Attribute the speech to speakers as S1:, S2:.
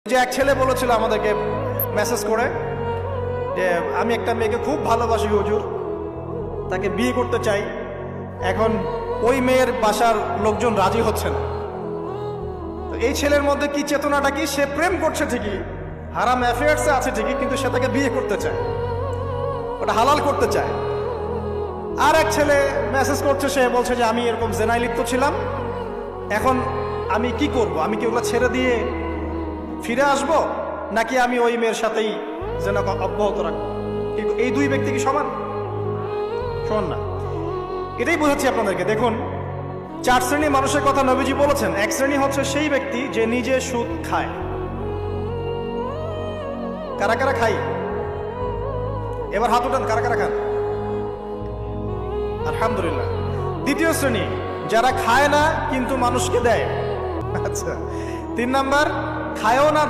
S1: যে এক ছেলে বলেছিল আমাদেরকে মেসেজ করে যে আমি একটা মেয়েকে খুব ভালোবাসি হুজুর, তাকে বিয়ে করতে চাই। এখন ওই মেয়ের বাসার লোকজন রাজি হচ্ছে না। তো এই ছেলের মধ্যে কি চেতনাটা কি, সে প্রেম করছে ঠিকই, হারাম অ্যাফেয়ার্সে আছে ঠিকই, কিন্তু সে তাকে বিয়ে করতে চায়, ওটা হালাল করতে চায়। আর এক ছেলে মেসেজ করছে, সে বলছে যে আমি এরকম জেনায় লিপ্ত ছিলাম, এখন আমি কি করব, আমি কি ওগুলো ছেড়ে দিয়ে ফিরে আসব, নাকি আমি ওই মেয়ের সাথেই যেন অব্যাহত রাখবো? এই দুই ব্যক্তি কি সমান? সমান না। এটাই বোঝাচ্ছি আপনাদেরকে। দেখুন, চার শ্রেণীর মানুষের কথা নবীজি বলেছেন। এক শ্রেণী হচ্ছে সেই ব্যক্তি যে নিজে সুদ খায়। কারা কারা খাই? এবার হাত উঠান, কারা কারা খান? আলহামদুলিল্লাহ। দ্বিতীয় শ্রেণী যারা খায় না কিন্তু মানুষকে দেয়। আচ্ছা। তিন নাম্বার, খায়ও না দেয়